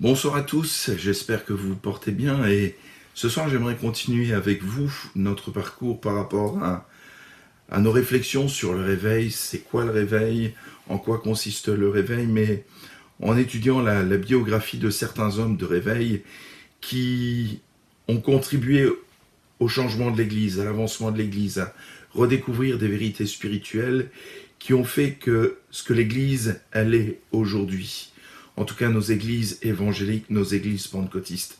Bonsoir à tous, j'espère que vous vous portez bien et ce soir j'aimerais continuer avec vous notre parcours par rapport à nos réflexions sur le réveil, c'est quoi le réveil, en quoi consiste le réveil, mais en étudiant la biographie de certains hommes de réveil qui ont contribué au changement de l'Église, à l'avancement de l'Église, à redécouvrir des vérités spirituelles qui ont fait que ce que l'Église, elle est aujourd'hui. En tout cas, nos églises évangéliques, nos églises pentecôtistes.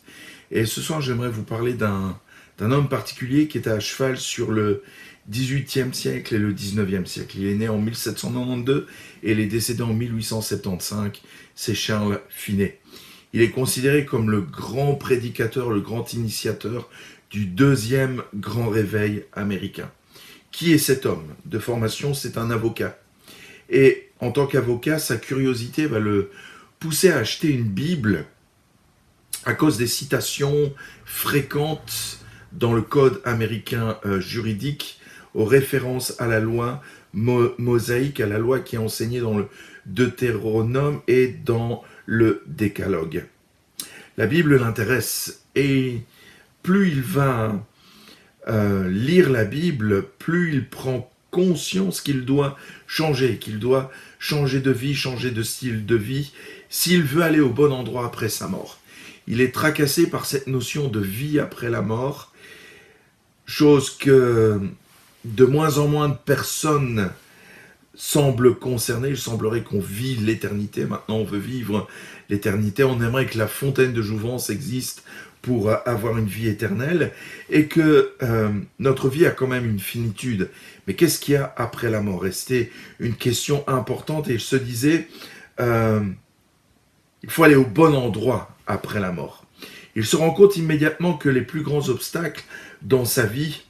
Et ce soir, j'aimerais vous parler d'un homme particulier qui est à cheval sur le 18e siècle et le 19e siècle. Il est né en 1792 et il est décédé en 1875. C'est Charles Finet. Il est considéré comme le grand prédicateur, le grand initiateur du deuxième grand réveil américain. Qui est cet homme? De formation, c'est un avocat. Et en tant qu'avocat, sa curiosité va le pousser à acheter une Bible à cause des citations fréquentes dans le code américain juridique aux références à la loi mosaïque, à la loi qui est enseignée dans le Deutéronome et dans le Décalogue. La Bible l'intéresse et plus il va lire la Bible, plus il prend conscience qu'il doit changer de vie, changer de style de vie, s'il veut aller au bon endroit après sa mort. Il est tracassé par cette notion de vie après la mort, chose que de moins en moins de personnes semblent concernées. Il semblerait qu'on vit l'éternité, maintenant on veut vivre l'éternité, on aimerait que la fontaine de jouvence existe pour avoir une vie éternelle, et que notre vie a quand même une finitude. Mais qu'est-ce qu'il y a après la mort? C'était une question importante, et il se disait, il faut aller au bon endroit après la mort. Il se rend compte immédiatement que les plus grands obstacles dans sa vie,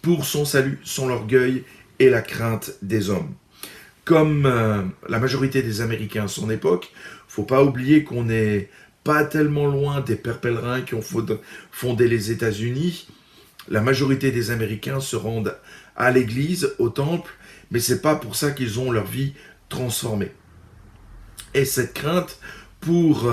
pour son salut, sont l'orgueil et la crainte des hommes. Comme la majorité des Américains à son époque, il ne faut pas oublier qu'on n'est pas tellement loin des pères pèlerins qui ont fondé les États-Unis. La majorité des Américains se rendent à l'église, au temple, mais ce n'est pas pour ça qu'ils ont leur vie transformée. Et cette crainte, pour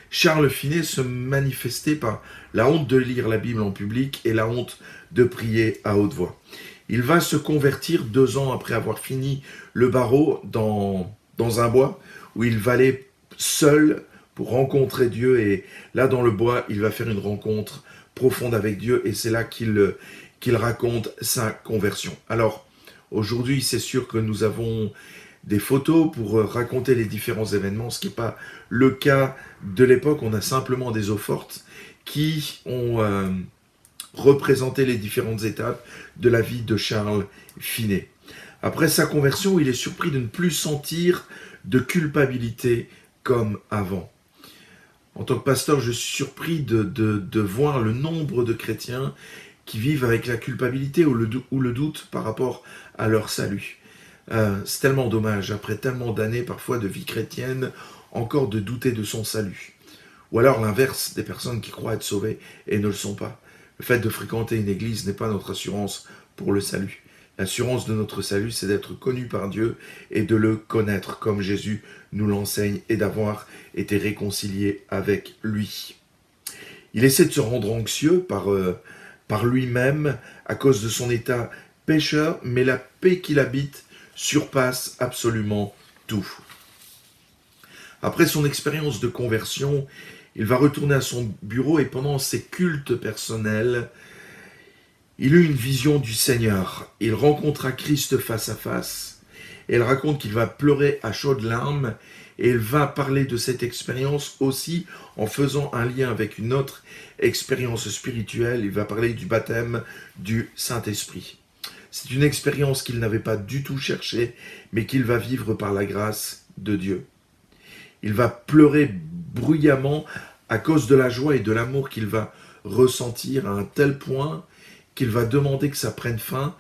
Charles Finet, se manifestait par la honte de lire la Bible en public et la honte de prier à haute voix. Il va se convertir 2 ans après avoir fini le barreau dans un bois où il va aller seul pour rencontrer Dieu, et là dans le bois il va faire une rencontre profonde avec Dieu, et c'est là qu'il raconte sa conversion. Alors aujourd'hui c'est sûr que nous avons des photos pour raconter les différents événements, ce qui n'est pas le cas de l'époque. On a simplement des eaux fortes qui ont représenté les différentes étapes de la vie de Charles Finet. Après sa conversion, il est surpris de ne plus sentir de culpabilité comme avant. En tant que pasteur, je suis surpris de voir le nombre de chrétiens qui vivent avec la culpabilité ou le doute par rapport à leur salut. C'est tellement dommage, après tellement d'années parfois de vie chrétienne, encore de douter de son salut. Ou alors l'inverse, des personnes qui croient être sauvées et ne le sont pas. Le fait de fréquenter une église n'est pas notre assurance pour le salut. L'assurance de notre salut, c'est d'être connu par Dieu et de le connaître comme Jésus nous l'enseigne, et d'avoir été réconcilié avec lui. Il essaie de se rendre anxieux par lui-même à cause de son état pécheur, mais la paix qu'il habite surpasse absolument tout. Après son expérience de conversion, il va retourner à son bureau, et pendant ses cultes personnels, il eut une vision du Seigneur. Il rencontra Christ face à face. Et il raconte qu'il va pleurer à chaudes larmes, et il va parler de cette expérience aussi en faisant un lien avec une autre expérience spirituelle. Il va parler du baptême du Saint-Esprit. C'est une expérience qu'il n'avait pas du tout cherchée, mais qu'il va vivre par la grâce de Dieu. Il va pleurer bruyamment à cause de la joie et de l'amour qu'il va ressentir, à un tel point qu'il va demander que ça prenne fin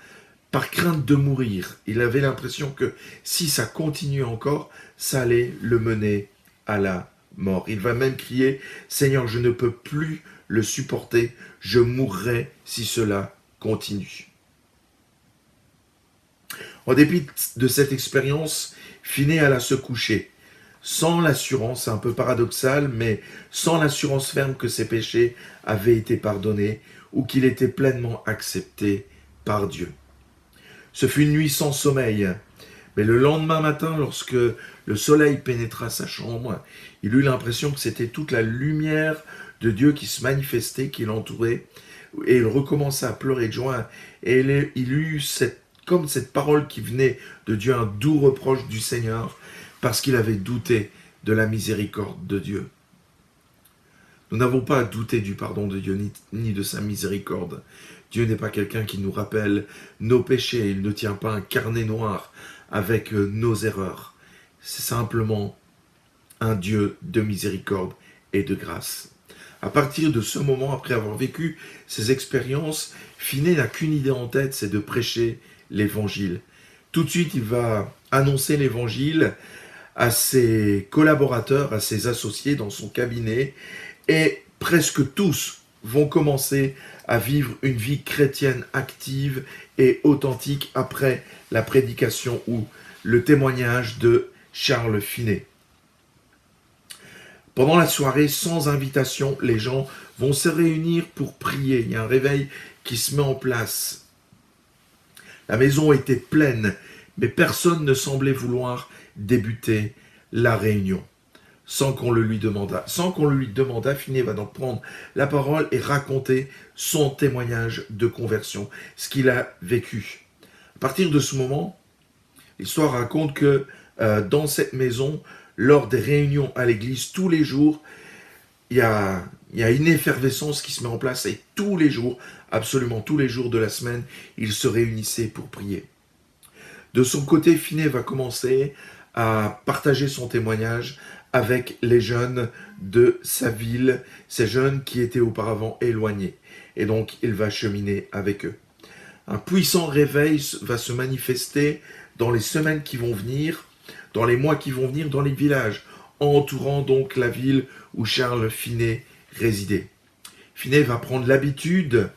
par crainte de mourir. Il avait l'impression que si ça continuait encore, ça allait le mener à la mort. Il va même crier « Seigneur, je ne peux plus le supporter, je mourrai si cela continue ». En dépit de cette expérience, Finet alla se coucher. sans l'assurance, c'est un peu paradoxal, mais sans l'assurance ferme que ses péchés avaient été pardonnés ou qu'il était pleinement accepté par Dieu. Ce fut une nuit sans sommeil, mais le lendemain matin, lorsque le soleil pénétra sa chambre, il eut l'impression que c'était toute la lumière de Dieu qui se manifestait, qui l'entourait, et il recommença à pleurer de joie, et il eut comme cette parole qui venait de Dieu, un doux reproche du Seigneur, parce qu'il avait douté de la miséricorde de Dieu. Nous n'avons pas à douter du pardon de Dieu, ni de sa miséricorde. Dieu n'est pas quelqu'un qui nous rappelle nos péchés, il ne tient pas un carnet noir avec nos erreurs. C'est simplement un Dieu de miséricorde et de grâce. À partir de ce moment, après avoir vécu ces expériences, Finney n'a qu'une idée en tête, c'est de prêcher l'évangile. Tout de suite, il va annoncer l'évangile à ses collaborateurs, à ses associés dans son cabinet, et presque tous vont commencer à vivre une vie chrétienne active et authentique après la prédication ou le témoignage de Charles Finney. Pendant la soirée, sans invitation, les gens vont se réunir pour prier. Il y a un réveil qui se met en place. La maison était pleine, mais personne ne semblait vouloir débuter la réunion sans qu'on le lui demandât. Sans qu'on le lui demandât, Finney va donc prendre la parole et raconter son témoignage de conversion, ce qu'il a vécu. À partir de ce moment, l'histoire raconte que dans cette maison, lors des réunions à l'église, tous les jours, il y a une effervescence qui se met en place et tous les jours, absolument tous les jours de la semaine, ils se réunissaient pour prier. De son côté, Finney va commencer à partager son témoignage avec les jeunes de sa ville, ces jeunes qui étaient auparavant éloignés. Et donc, il va cheminer avec eux. Un puissant réveil va se manifester dans les semaines qui vont venir, dans les mois qui vont venir, dans les villages, entourant donc la ville où Charles Finney résidait. Finney va prendre l'habitude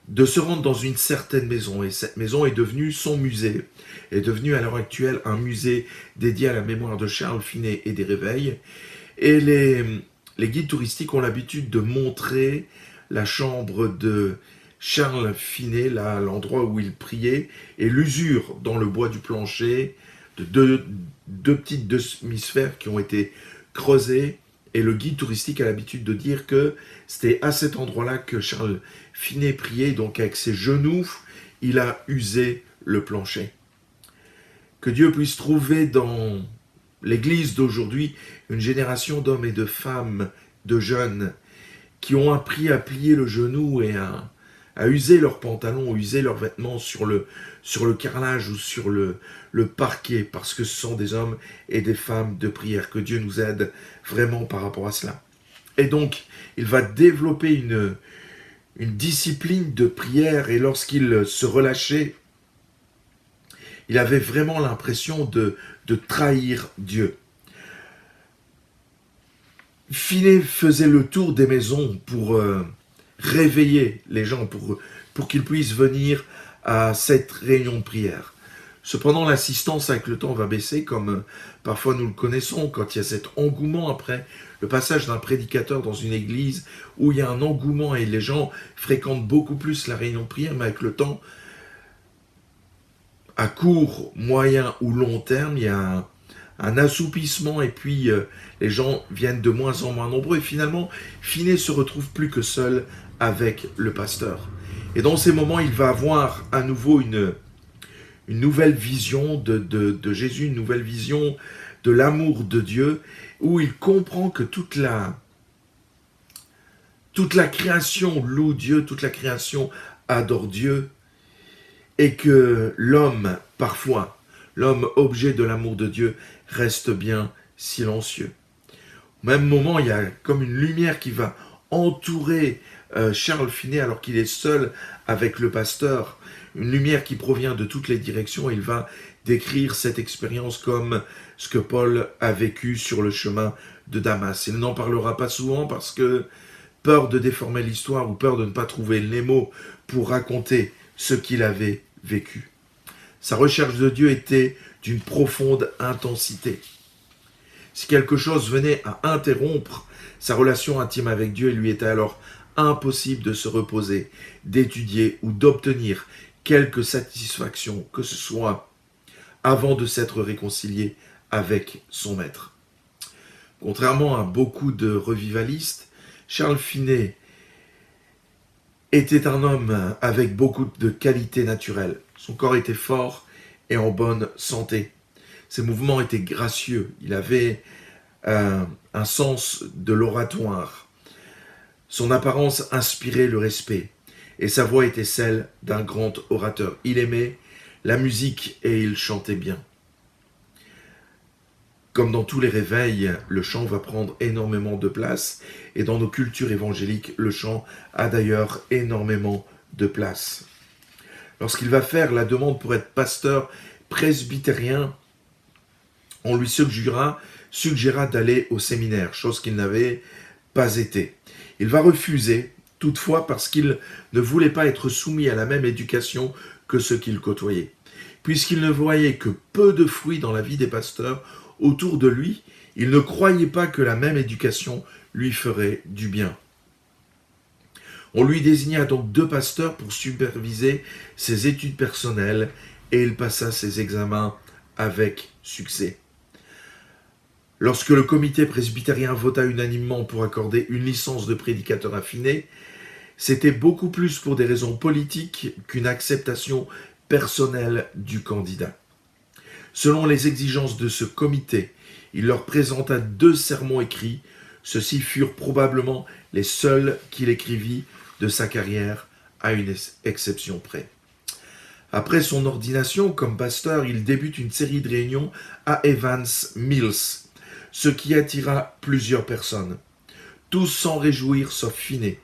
de se rendre dans une certaine maison, et cette maison est devenue son musée, est devenue à l'heure actuelle un musée dédié à la mémoire de Charles Finney et des réveils, et les guides touristiques ont l'habitude de montrer la chambre de Charles Finney, là, l'endroit où il priait, et l'usure dans le bois du plancher de deux petites demi-sphères qui ont été creusées. Et le guide touristique a l'habitude de dire que c'était à cet endroit-là que Charles Finney priait, donc avec ses genoux, il a usé le plancher. Que Dieu puisse trouver dans l'Église d'aujourd'hui une génération d'hommes et de femmes, de jeunes, qui ont appris à plier le genou et à user leurs pantalons, user leurs vêtements sur le carrelage ou sur le parquet, parce que ce sont des hommes et des femmes de prière. Que Dieu nous aide vraiment par rapport à cela. Et donc, il va développer une discipline de prière, et lorsqu'il se relâchait, il avait vraiment l'impression de trahir Dieu. Finney faisait le tour des maisons pour réveiller les gens, pour qu'ils puissent venir à cette réunion de prière. Cependant, l'assistance avec le temps va baisser, comme parfois nous le connaissons, quand il y a cet engouement après le passage d'un prédicateur dans une église, où il y a un engouement et les gens fréquentent beaucoup plus la réunion de prière, mais avec le temps, à court, moyen ou long terme, il y a un assoupissement, et puis les gens viennent de moins en moins nombreux, et finalement, Finney se retrouve plus que seul avec le pasteur. Et dans ces moments, il va avoir à nouveau une nouvelle vision de Jésus, une nouvelle vision de l'amour de Dieu, où il comprend que toute la création loue Dieu, toute la création adore Dieu, et que l'homme, parfois, l'homme objet de l'amour de Dieu, reste bien silencieux. Au même moment, il y a comme une lumière qui va entourer Charles Finney alors qu'il est seul avec le pasteur, une lumière qui provient de toutes les directions. Il va décrire cette expérience comme ce que Paul a vécu sur le chemin de Damas. Il n'en parlera pas souvent parce que peur de déformer l'histoire ou peur de ne pas trouver les mots pour raconter ce qu'il avait vécu. Sa recherche de Dieu était d'une profonde intensité. Si quelque chose venait à interrompre sa relation intime avec Dieu, il lui était alors impossible de se reposer, d'étudier ou d'obtenir quelque satisfaction que ce soit avant de s'être réconcilié avec son maître. Contrairement à beaucoup de revivalistes, Charles Finney était un homme avec beaucoup de qualités naturelles. Son corps était fort et en bonne santé. Ses mouvements étaient gracieux. Il avait un sens de l'oratoire. Son apparence inspirait le respect et sa voix était celle d'un grand orateur. Il aimait la musique et il chantait bien. Comme dans tous les réveils, le chant va prendre énormément de place et dans nos cultures évangéliques, le chant a d'ailleurs énormément de place. Lorsqu'il va faire la demande pour être pasteur presbytérien, on lui suggéra d'aller au séminaire, chose qu'il n'avait pas été. Il va refuser, toutefois parce qu'il ne voulait pas être soumis à la même éducation que ceux qu'il côtoyait. Puisqu'il ne voyait que peu de fruits dans la vie des pasteurs autour de lui, il ne croyait pas que la même éducation lui ferait du bien. On lui désigna donc 2 pasteurs pour superviser ses études personnelles et il passa ses examens avec succès. Lorsque le comité presbytérien vota unanimement pour accorder une licence de prédicateur à Finney, c'était beaucoup plus pour des raisons politiques qu'une acceptation personnelle du candidat. Selon les exigences de ce comité, il leur présenta 2 sermons écrits. Ceux-ci furent probablement les seuls qu'il écrivit de sa carrière, à une exception près. Après son ordination comme pasteur, il débute une série de réunions à Evans Mills, ce qui attira plusieurs personnes. Tous s'en réjouirent sauf Finney.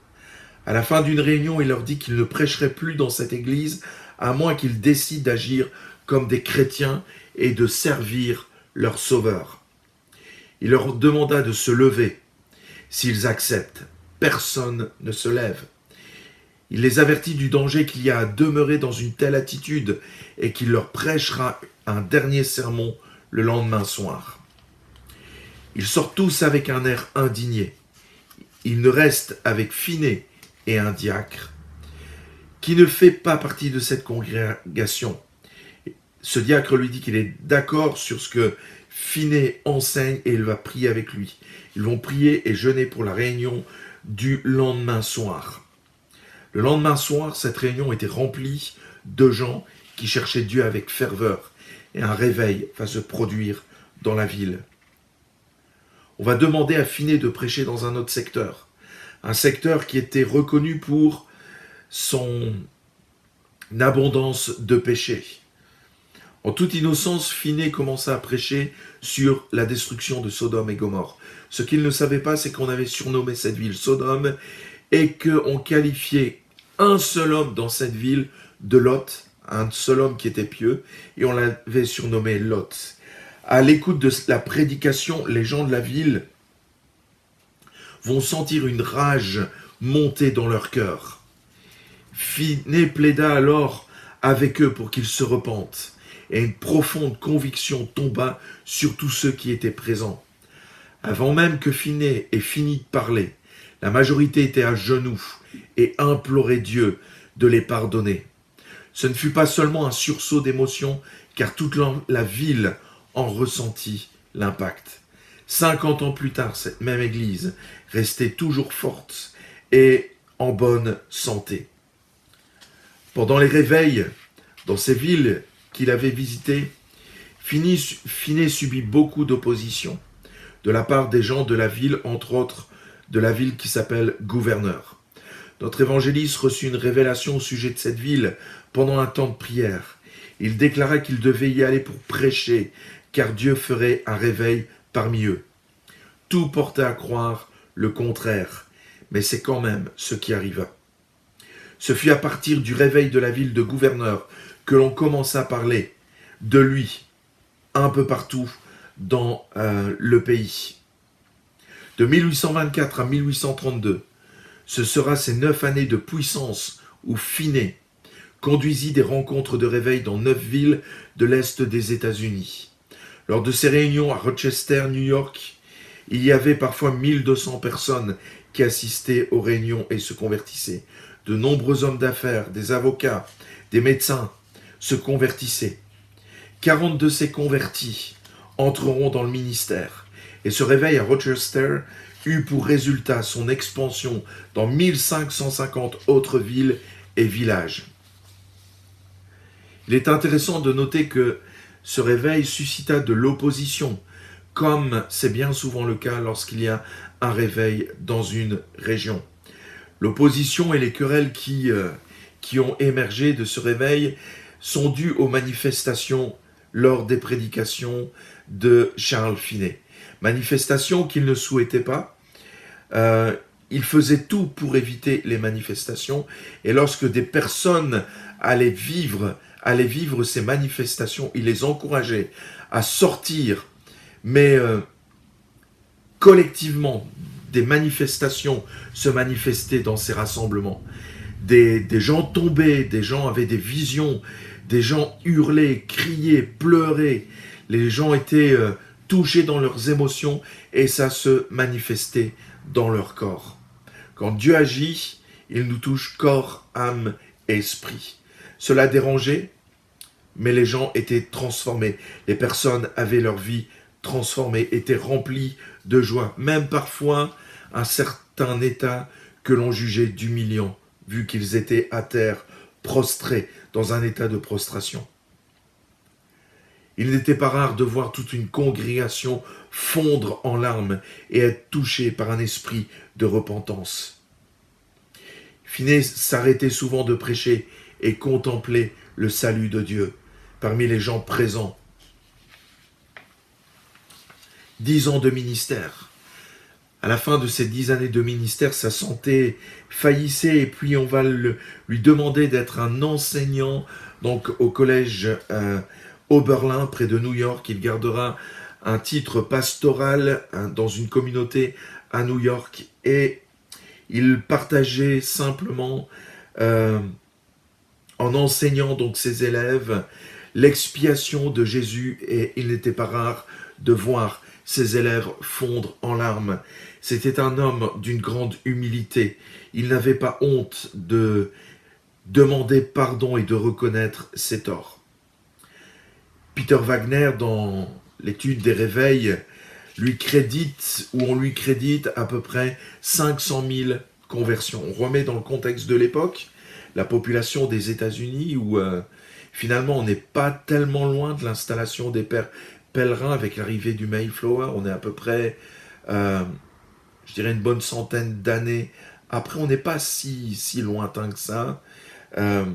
À la fin d'une réunion, il leur dit qu'il ne prêcherait plus dans cette église à moins qu'ils décident d'agir comme des chrétiens et de servir leur sauveur. Il leur demanda de se lever. S'ils acceptent, personne ne se lève. Il les avertit du danger qu'il y a à demeurer dans une telle attitude et qu'il leur prêchera un dernier sermon le lendemain soir. Ils sortent tous avec un air indigné. Il ne reste avec Finney et un diacre qui ne fait pas partie de cette congrégation. Ce diacre lui dit qu'il est d'accord sur ce que Finney enseigne et il va prier avec lui. Ils vont prier et jeûner pour la réunion du lendemain soir. Le lendemain soir, cette réunion était remplie de gens qui cherchaient Dieu avec ferveur et un réveil va se produire dans la ville. On va demander à Finney de prêcher dans un autre secteur. Un secteur qui était reconnu pour son abondance de péchés. En toute innocence, Finney commença à prêcher sur la destruction de Sodome et Gomorrhe. Ce qu'il ne savait pas, c'est qu'on avait surnommé cette ville Sodome et qu'on qualifiait un seul homme dans cette ville de Lot, un seul homme qui était pieux, et on l'avait surnommé Lot. À l'écoute de la prédication, les gens de la ville vont sentir une rage monter dans leur cœur. Finney plaida alors avec eux pour qu'ils se repentent, et une profonde conviction tomba sur tous ceux qui étaient présents. Avant même que Finney ait fini de parler, la majorité était à genoux et implorait Dieu de les pardonner. Ce ne fut pas seulement un sursaut d'émotion, car toute la ville en ressentit l'impact. 50 ans plus tard, cette même église restait toujours forte et en bonne santé. Pendant les réveils, dans ces villes qu'il avait visitées, Finney subit beaucoup d'opposition de la part des gens de la ville, entre autres de la ville qui s'appelle Gouverneur. Notre évangéliste reçut une révélation au sujet de cette ville pendant un temps de prière. Il déclara qu'il devait y aller pour prêcher, car Dieu ferait un réveil parmi eux. Tout portait à croire le contraire, mais c'est quand même ce qui arriva. Ce fut à partir du réveil de la ville de Gouverneur que l'on commença à parler de lui un peu partout dans le pays. De 1824 à 1832, ce sera ces 9 années de puissance où Finney conduisit des rencontres de réveil dans 9 villes de l'Est des États-Unis. Lors de ces réunions à Rochester, New York, il y avait parfois 1200 personnes qui assistaient aux réunions et se convertissaient. De nombreux hommes d'affaires, des avocats, des médecins se convertissaient. 40 de ces convertis entreront dans le ministère. Et ce réveil à Rochester eut pour résultat son expansion dans 1550 autres villes et villages. Il est intéressant de noter que ce réveil suscita de l'opposition, comme c'est bien souvent le cas lorsqu'il y a un réveil dans une région. L'opposition et les querelles qui ont émergé de ce réveil sont dues aux manifestations lors des prédications de Charles Finney. Manifestations qu'il ne souhaitait pas. Il faisait tout pour éviter les manifestations. Et lorsque des personnes allaient vivre ces manifestations, il les encourageait à sortir, mais collectivement, des manifestations se manifestaient dans ces rassemblements. Des gens tombaient, des gens avaient des visions, des gens hurlaient, criaient, pleuraient. Les gens étaient touchés dans leurs émotions et ça se manifestait dans leur corps. Quand Dieu agit, il nous touche corps, âme et esprit. Cela dérangeait, mais les gens étaient transformés. Les personnes avaient leur vie transformée, étaient remplies de joie. Même parfois, un certain état que l'on jugeait d'humiliant, vu qu'ils étaient à terre, prostrés, dans un état de prostration. Il n'était pas rare de voir toute une congrégation fondre en larmes et être touchée par un esprit de repentance. Finney s'arrêtait souvent de prêcher et contemplait le salut de Dieu parmi les gens présents. 10 ans de ministère. À la fin de ces 10 années de ministère, sa santé faillissait et puis on va lui demander d'être un enseignant donc au collège Oberlin près de New York. Il gardera un titre pastoral dans une communauté à New York et il partageait simplement en enseignant donc ses élèves l'expiation de Jésus et il n'était pas rare de voir ses élèves fondre en larmes. C'était un homme d'une grande humilité. Il n'avait pas honte de demander pardon et de reconnaître ses torts. Peter Wagner, dans l'étude des réveils, on lui crédite à peu près 500 000 conversions. On remet dans le contexte de l'époque la population des États-Unis où finalement on n'est pas tellement loin de l'installation des pèlerins avec l'arrivée du Mayflower. On est à peu près, je dirais, une bonne centaine d'années après. On n'est pas si lointain que ça. On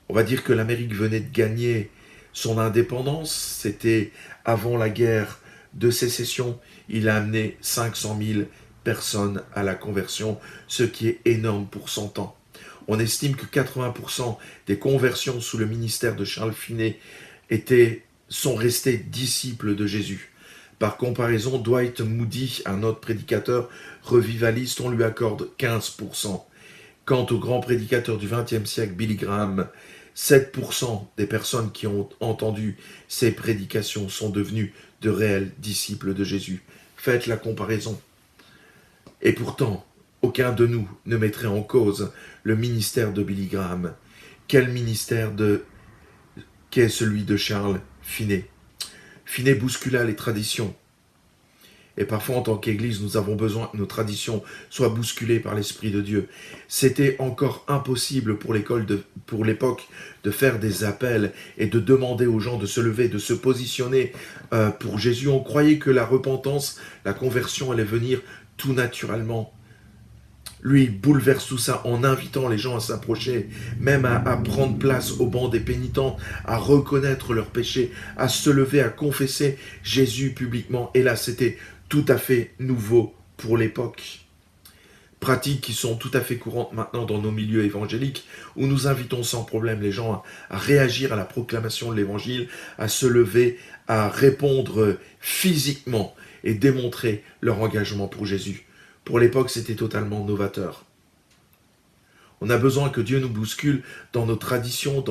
va dire que l'Amérique venait de gagner son indépendance. C'était avant la guerre de sécession. Il a amené 500 000 personnes à la conversion, ce qui est énorme pour son temps. On estime que 80% des conversions sous le ministère de Charles Finney sont restés disciples de Jésus. Par comparaison, Dwight Moody, un autre prédicateur revivaliste, on lui accorde 15%. Quant au grand prédicateur du XXe siècle, Billy Graham, 7% des personnes qui ont entendu ses prédications sont devenues de réels disciples de Jésus. Faites la comparaison. Et pourtant, aucun de nous ne mettrait en cause le ministère de Billy Graham. Quel ministère qu'est celui de Charles Finney. Finney bouscula les traditions. Et parfois, en tant qu'Église, nous avons besoin que nos traditions soient bousculées par l'Esprit de Dieu. C'était encore impossible pour l'époque de faire des appels et de demander aux gens de se lever, de se positionner pour Jésus. On croyait que la repentance, la conversion allait venir tout naturellement. Lui, il bouleverse tout ça en invitant les gens à s'approcher, même à prendre place au banc des pénitents, à reconnaître leurs péchés, à se lever, à confesser Jésus publiquement. Et là, c'était tout à fait nouveau pour l'époque. Pratiques qui sont tout à fait courantes maintenant dans nos milieux évangéliques, où nous invitons sans problème les gens à réagir à la proclamation de l'évangile, à se lever, à répondre physiquement et démontrer leur engagement pour Jésus. Pour l'époque, c'était totalement novateur. On a besoin que Dieu nous bouscule dans nos traditions,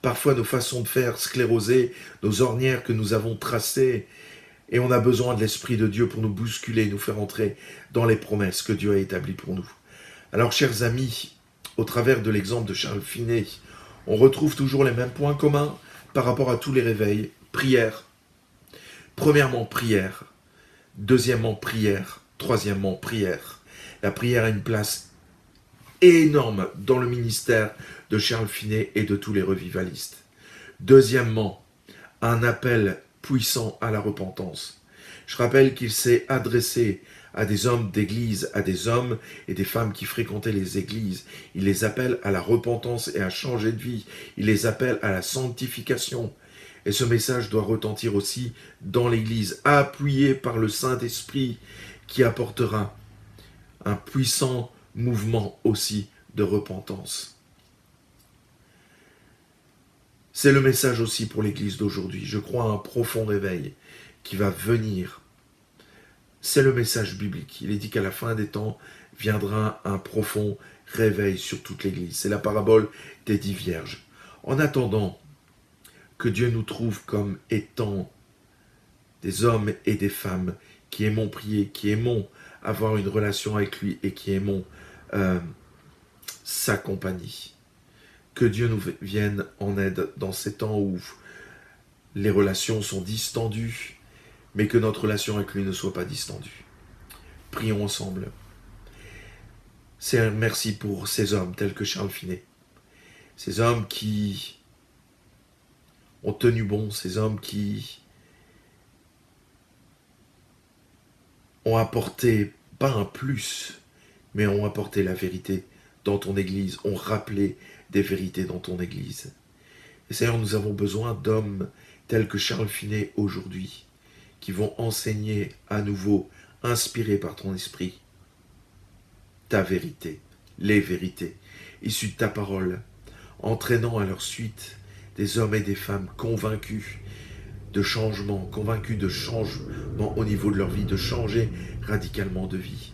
parfois nos façons de faire sclérosées, nos ornières que nous avons tracées. Et on a besoin de l'Esprit de Dieu pour nous bousculer, nous faire entrer dans les promesses que Dieu a établies pour nous. Alors, chers amis, au travers de l'exemple de Charles Finet, on retrouve toujours les mêmes points communs par rapport à tous les réveils. Prière. Premièrement, prière. Deuxièmement, prière. Troisièmement, prière. La prière a une place énorme dans le ministère de Charles Finet et de tous les revivalistes. Deuxièmement, un appel puissant à la repentance. Je rappelle qu'il s'est adressé à des hommes d'église, à des hommes et des femmes qui fréquentaient les églises. Il les appelle à la repentance et à changer de vie. Il les appelle à la sanctification. Et ce message doit retentir aussi dans l'église, appuyé par le Saint-Esprit qui apportera un puissant mouvement aussi de repentance. C'est le message aussi pour l'église d'aujourd'hui. Je crois à un profond réveil qui va venir. C'est le message biblique. Il est dit qu'à la fin des temps viendra un profond réveil sur toute l'église. C'est la parabole des 10 vierges. En attendant que Dieu nous trouve comme étant des hommes et des femmes qui aimons prier, qui aimons avoir une relation avec lui et qui aimons sa compagnie. Que Dieu nous vienne en aide dans ces temps où les relations sont distendues, mais que notre relation avec lui ne soit pas distendue. Prions ensemble. Seigneur, merci pour ces hommes tels que Charles Finet. Ces hommes qui ont tenu bon, ces hommes qui ont apporté, pas un plus, mais ont apporté la vérité dans ton Église, ont rappelé des vérités dans ton Église. Et Seigneur, nous avons besoin d'hommes tels que Charles Finet aujourd'hui, qui vont enseigner à nouveau, inspirés par ton esprit, ta vérité, les vérités, issues de ta parole, entraînant à leur suite des hommes et des femmes convaincus de changement, convaincus de changement au niveau de leur vie, de changer radicalement de vie.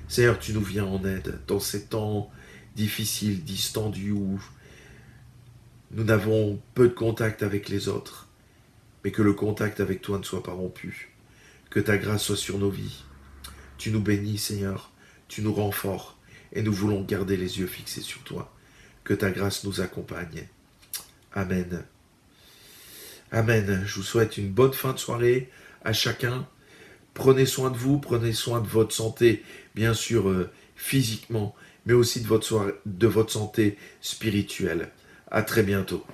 Seigneur, tu nous viens en aide dans ces temps difficiles, distendus, où nous n'avons peu de contact avec les autres, mais que le contact avec toi ne soit pas rompu, que ta grâce soit sur nos vies. Tu nous bénis, Seigneur, tu nous rends forts, et nous voulons garder les yeux fixés sur toi. Que ta grâce nous accompagne. Amen. Amen. Je vous souhaite une bonne fin de soirée à chacun. Prenez soin de vous, prenez soin de votre santé, bien sûr physiquement, mais aussi de votre santé spirituelle. À très bientôt.